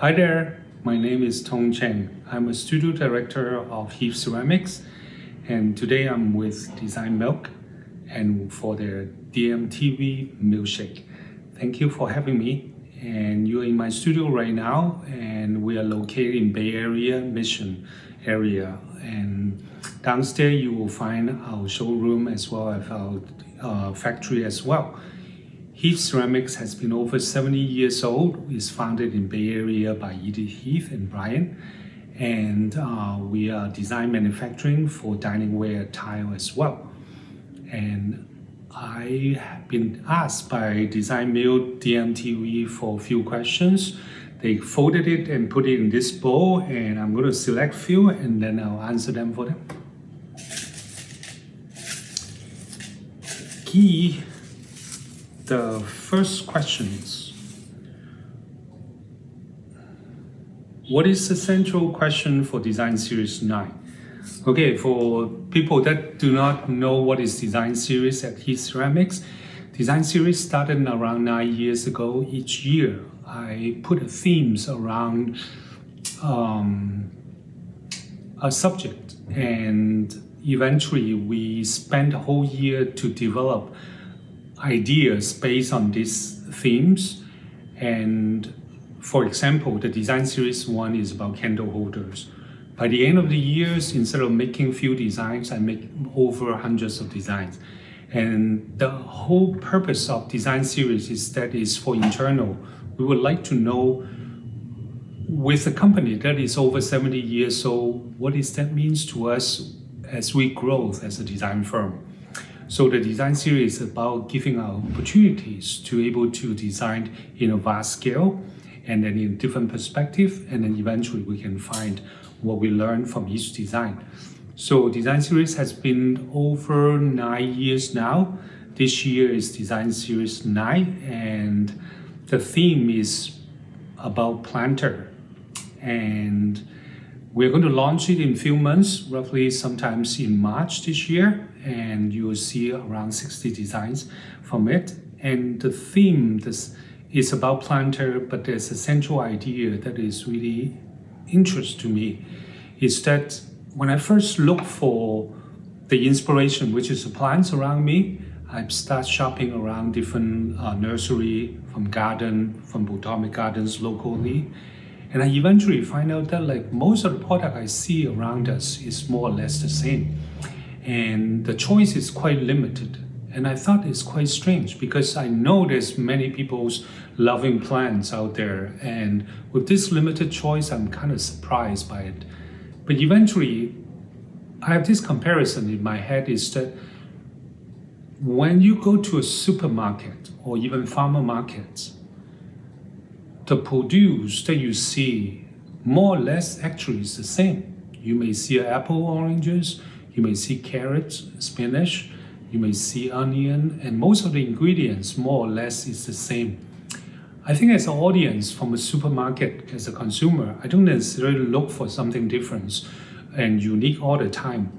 Hi there, my name is Tung Chiang. I'm a studio director of Heath Ceramics, and today I'm with Design Milk and for their DMTV Milkshake. Thank you for having me. And you're in my studio right now, and we are located in Bay Area, Mission area. And downstairs you will find our showroom as well as our factory as well. Heath Ceramics has been over 70 years old. It's founded in Bay Area by Edith Heath and Brian. And we are design manufacturing for dining ware tile as well. And I have been asked by Design Milk DMTV for a few questions. They folded it and put it in this bowl, and I'm going to select a few and then I'll answer them for them. The first question is, what is the central question for Design Series 9? Okay, for people that do not know what is Design Series at Heath Ceramics, Design Series started around 9 years ago. Each year, I put themes around a subject, and eventually we spent a whole year to develop ideas based on these themes. And for example, the Design Series 1 is about candle holders. By the end of the years, instead of making few designs, I make over hundreds of designs. And the whole purpose of Design Series is that is for internal. We would like to know, with a company that is over 70 years old, what does that mean to us as we grow as a design firm. So the Design Series is about giving our opportunities to able to design in a vast scale and then in different perspective, and then eventually we can find what we learn from each design. So Design Series has been over 9 years now. This year is Design Series 9, and the theme is about planter. And we're going to launch it in a few months, roughly sometimes in March this year, and you will see around 60 designs from it. And the theme is about planter, but there's a central idea that is really interesting to me, is that when I first look for the inspiration, which is the plants around me, I start shopping around different nursery, from botanic gardens locally. And I eventually find out that like most of the product I see around us is more or less the same. And the choice is quite limited. And I thought it's quite strange because I know there's many people's loving plants out there. And with this limited choice, I'm kind of surprised by it. But eventually, I have this comparison in my head is that when you go to a supermarket or even farmer markets, the produce that you see more or less actually is the same. You may see apple, oranges, you may see carrots, spinach, you may see onion, and most of the ingredients more or less is the same. I think as an audience from a supermarket, as a consumer, I don't necessarily look for something different and unique all the time.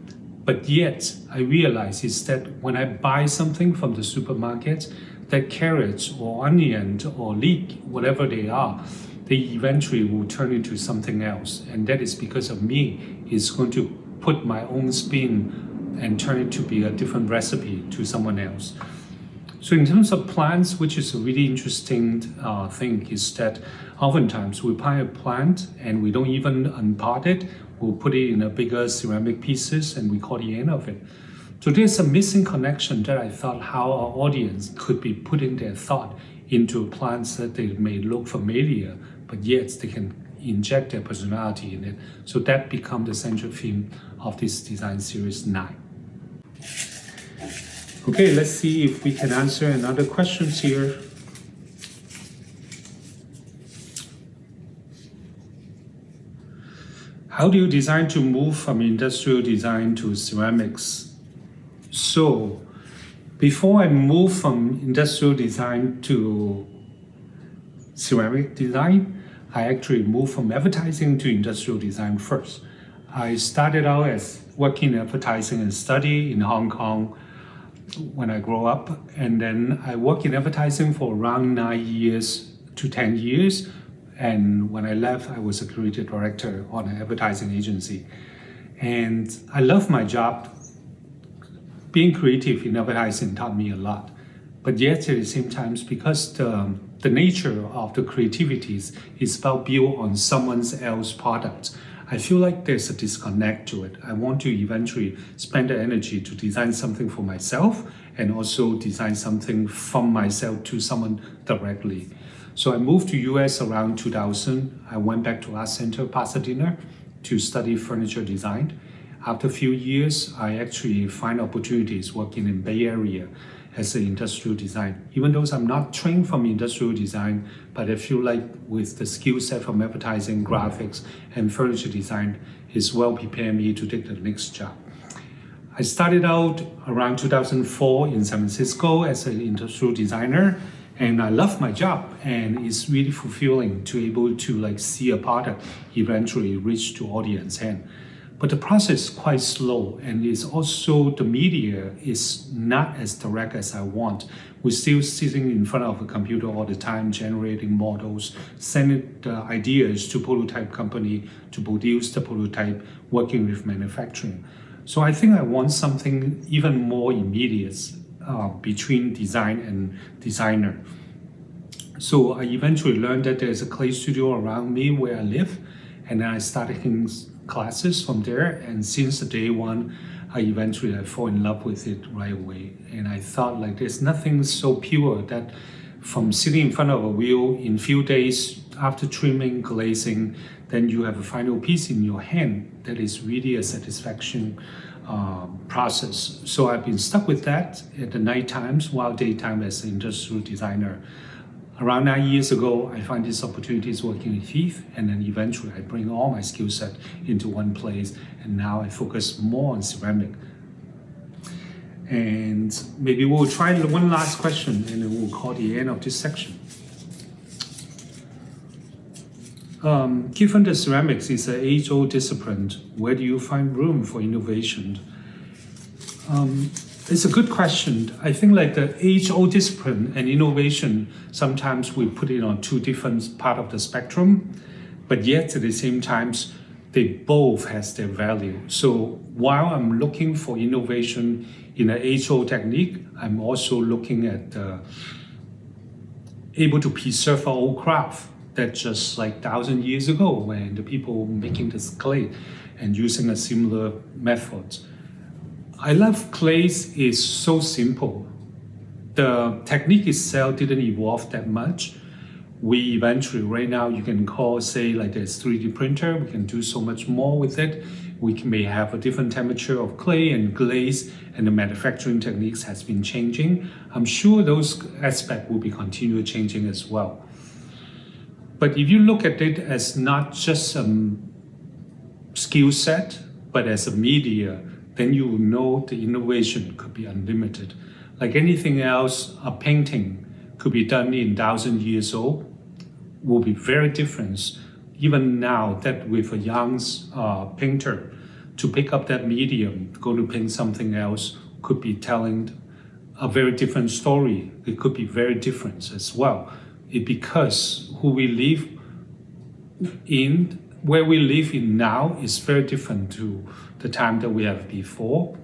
But yet, I realize is that when I buy something from the supermarket, that carrots or onion or leek, whatever they are, they eventually will turn into something else. And that is because of me. It's going to put my own spin and turn it to be a different recipe to someone else. So in terms of plants, which is a really interesting thing, is that oftentimes we buy a plant and we don't even unpot it. We'll put it in a bigger ceramic pieces and we call the end of it. So there's a missing connection that I thought how our audience could be putting their thought into plants that they may look familiar, but yet they can inject their personality in it. So that becomes the central theme of this Design Series 9. Okay, let's see if we can answer another questions here. How do you design to move from industrial design to ceramics? So, before I moved from industrial design to ceramic design, I actually moved from advertising to industrial design first. I started out as working in advertising and study in Hong Kong when I grew up, and then I worked in advertising for around 9 years to 10 years, And when I left, I was a creative director on an advertising agency. And I love my job. Being creative in advertising taught me a lot. But yet at the same time, because the nature of the creativities is about built on someone else's product, I feel like there's a disconnect to it. I want to eventually spend the energy to design something for myself and also design something from myself to someone directly. So I moved to US around 2000. I went back to Art Center Pasadena to study furniture design. After a few years, I actually find opportunities working in Bay Area as an industrial design. Even though I'm not trained from industrial design, but I feel like with the skill set from advertising, graphics, and furniture design is well prepared me to take the next job. I started out around 2004 in San Francisco as an industrial designer, and I love my job, and it's really fulfilling to able to see a product eventually reach to audience hand. But the process is quite slow, and it's also the media is not as direct as I want. We're still sitting in front of a computer all the time, generating models, sending the ideas to prototype company to produce the prototype, working with manufacturing. So I think I want something even more immediate between design and designer. So I eventually learned that there's a clay studio around me where I live, and then I started taking classes from there, and since the day one, I eventually fall in love with it right away. And I thought there's nothing so pure that from sitting in front of a wheel in few days after trimming, glazing, then you have a final piece in your hand that is really a satisfaction process. So I've been stuck with that at the night times while daytime as an industrial designer. Around 9 years ago, I find these opportunities working with Heath, and then eventually I bring all my skill set into one place, and now I focus more on ceramic. And maybe we'll try one last question, and then we'll call the end of this section. Given that ceramics is an age-old discipline, where do you find room for innovation? It's a good question. I think the age-old discipline and innovation, sometimes we put it on two different parts of the spectrum, but yet at the same time, they both has their value. So while I'm looking for innovation in an age-old technique, I'm also looking at able to preserve our old craft that just 1,000 years ago when the people making this clay and using a similar method. I love clays is so simple. The technique itself didn't evolve that much. We eventually, right now, you can say there's 3D printer, we can do so much more with it. We may have a different temperature of clay and glaze, and the manufacturing techniques has been changing. I'm sure those aspects will be continue changing as well. But if you look at it as not just a skill set, but as a media, then you will know the innovation could be unlimited. Like anything else, a painting could be done in 1,000 years old, will be very different. Even now that with a young painter, to pick up that medium, go to paint something else, could be telling a very different story. It could be very different as well. Because who we live in, where we live in now is very different to the time that we have before.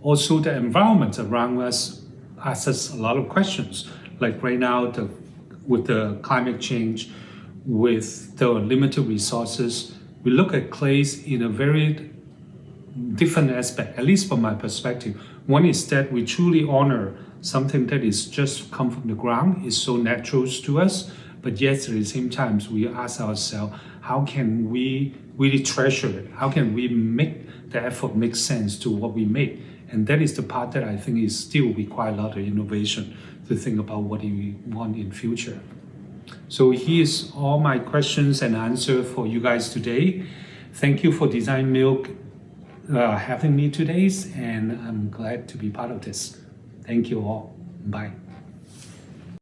Also, the environment around us asks us a lot of questions. Like right now, with the climate change, with the limited resources, we look at clays in a very different aspect, at least from my perspective. One is that we truly honor something that is just come from the ground, is so natural to us, but yet at the same time, we ask ourselves, how can we really treasure it? How can we make the effort make sense to what we make? And that is the part that I think is still require a lot of innovation to think about what we want in future. So here's all my questions and answer for you guys today. Thank you for Design Milk having me today, and I'm glad to be part of this. Thank you all. Bye.